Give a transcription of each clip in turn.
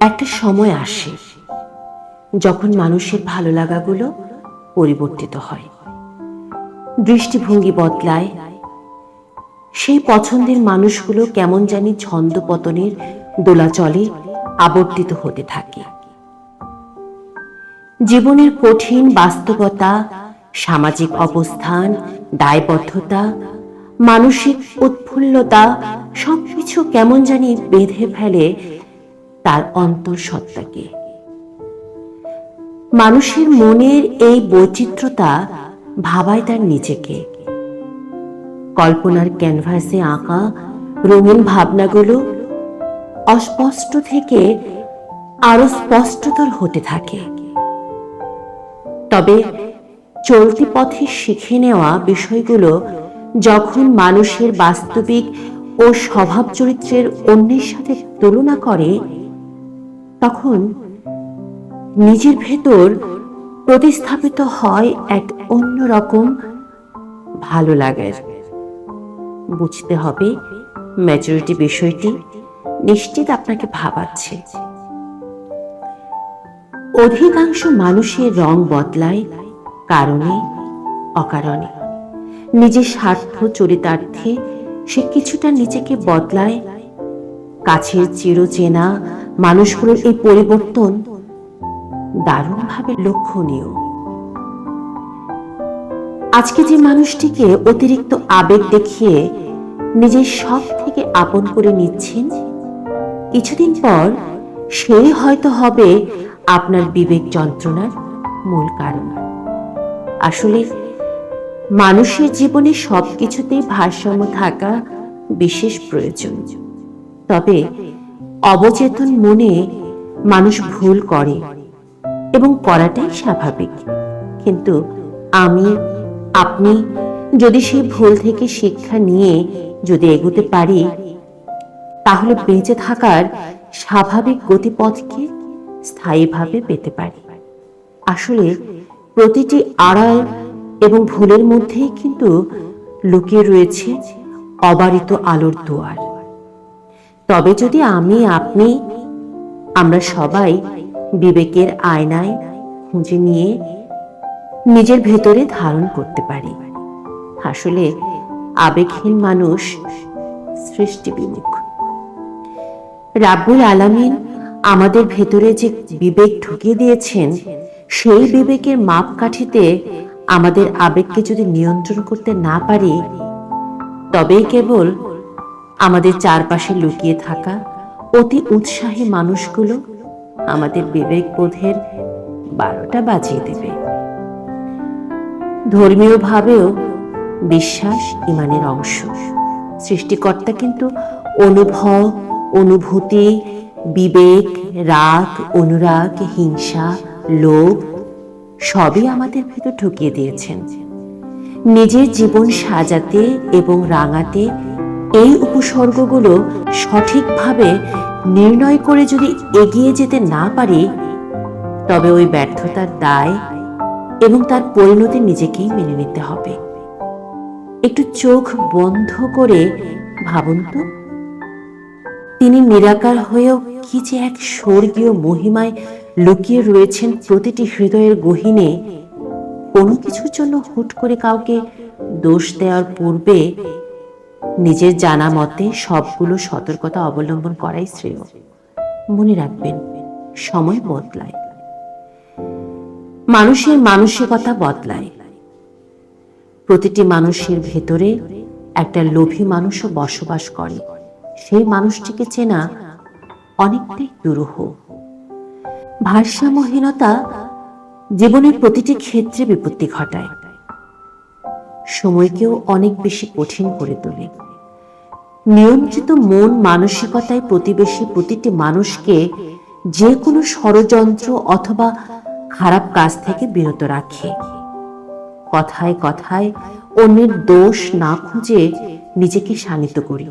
একটা সময় আসে যখন মানুষের ভালো লাগাগুলো পরিবর্তিত হয়, দৃষ্টিভঙ্গি বদলায়। সেই পছন্দের মানুষগুলো কেমন জানি ছন্দপতনের দোলাচলে আবর্তিত হতে থাকে। জীবনের কঠিন বাস্তবতা, সামাজিক অবস্থান, দায়বদ্ধতা, মানসিক উৎফুল্লতা সবকিছু কেমন জানি বেঁধে ফেলে তার অন্তঃসত্ত্বাকে। মানুষের মনের এই বৈচিত্র্যতা ভাবায় তার নিজেকে। কল্পনার ক্যানভাসে আঁকা রঙিন ভাবনাগুলো অস্পষ্ট থেকে আরো স্পষ্টতর হতে থাকে। তবে চলতি পথে শিখে নেওয়া বিষয়গুলো যখন মানুষের বাস্তবিক ও স্বভাব চরিত্রের অন্যের সাথে তুলনা করে, তখন নিজের ভেতর প্রতিস্থাপিত হয় এক অন্যরকম ভালো লাগার। বুঝতে হবে ম্যাচুরিটি বিষয়টি নিশ্চিত আপনাকে ভাবাচ্ছে। অধিকাংশ মানুষের রং বদলায় কারণে অকারণে। নিজের স্বার্থ চরিতার্থে সে কিছুটা নিজেকে বদলায়। কাছের চিরচেনা মানুষগুলোর এই পরিবর্তন দারুণভাবে লক্ষণীয়। আজকে যে মানুষটিকে অতিরিক্ত আবেগ দেখিয়ে নিজের সব থেকে আপন করে নিচ্ছেন, কিছুদিন পর সেই হয়তো হবে আপনার বিবেক যন্ত্রণার মূল কারণ। আসলে মানুষের জীবনে সবকিছুতেই ভারসাম্য থাকা বিশেষ প্রয়োজন। তবে অবচেতন মনে মানুষ ভুল করে এবং করাটাই স্বাভাবিক। কিন্তু আমি আপনি যদি সেই ভুল থেকে শিক্ষা নিয়ে যদি এগোতে পারি, তাহলে বেঁচে থাকার স্বাভাবিক গতিপথকে স্থায়ীভাবে পেতে পারি। আসলে প্রতিটি আড়াল এবং ভুলের মধ্যেই কিন্তু লুকিয়ে রয়েছে অবারিত আলোর দুয়ার। তবে যদি আমি আপনি আমরা সবাই বিবেকের আয়নায় খুঁজে নিয়ে নিজের ভেতরে ধারণ করতে পারি। আসলে আবেগহীন মানুষ সৃষ্টি বিমুখ। রাব্বুল আলামিন আমাদের ভেতরে যে বিবেক ঢুকিয়ে দিয়েছেন, সেই বিবেকের মাপকাঠিতে আমাদের আবেগকে যদি নিয়ন্ত্রণ করতে না পারি, তবেই কেবল আমাদের চারপাশে লুকিয়ে থাকা অতি উৎসাহী মানুষগুলো আমাদের বিবেক বোধের 12টা বাজিয়ে দেবে। ধর্মীয় ভাবেও বিশ্বাস ইমানের অংশ। সৃষ্টিকর্তা কিন্তু অনুভব, অনুভূতি, বিবেক, রাগ, অনুরাগ, হিংসা, লোভ সবই আমাদের ভেতর ঢুকিয়ে দিয়েছেন। নিজের জীবন সাজাতে এবং রাঙাতে এই উপসর্গগুলো সঠিকভাবে নির্ণয় করে যদি এগিয়ে যেতে না পারি, তবে ওই ব্যর্থতার দায় এবং তার পরিণতি নিজেকেই মেনে নিতে হবে। একটু চোখ বন্ধ করে ভাবুন তো, তিনি নিরাকার হয়েও কি যে এক স্বর্গীয় মহিমায় লুকিয়ে রয়েছেন প্রতিটি হৃদয়ের গহীনে। কোনো কিছুর জন্য হুট করে কাউকে দোষ দেওয়ার পূর্বে নিজের জানা মতে সবগুলো সতর্কতা অবলম্বন করাই শ্রেয়। মনে রাখবেন, সময় বদলায়, মানুষের মানসিকতা বদলায়। প্রতিটি মানুষের ভেতরে একটা লোভী মানুষও বসবাস করে। সেই মানুষটিকে চেনা অনেকটাই দুরূহ। ভারসাম্যহীনতা জীবনের প্রতিটি ক্ষেত্রে বিপত্তি ঘটায়, সময়কেও অনেক বেশি কঠিন করে তোলে। নিয়ন্ত্রিত মন মানসিকতায় প্রতিবেশী প্রতিটি মানুষকে যে কোনো ষড়যন্ত্র অথবা খারাপ কাজ থেকে বিরত রাখে। কথায় কথায় অন্যের দোষ না খুঁজে নিজেকে শানিত করি,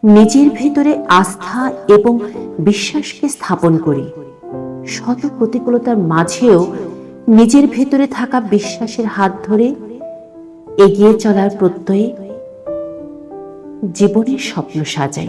নিজের ভেতরে আস্থা এবং বিশ্বাসকে স্থাপন করি। শত প্রতিকূলতার মাঝেও নিজের ভেতরে থাকা বিশ্বাসের হাত ধরে এগিয়ে চলার প্রত্যয়ে জীবনের স্বপ্ন সাজাই।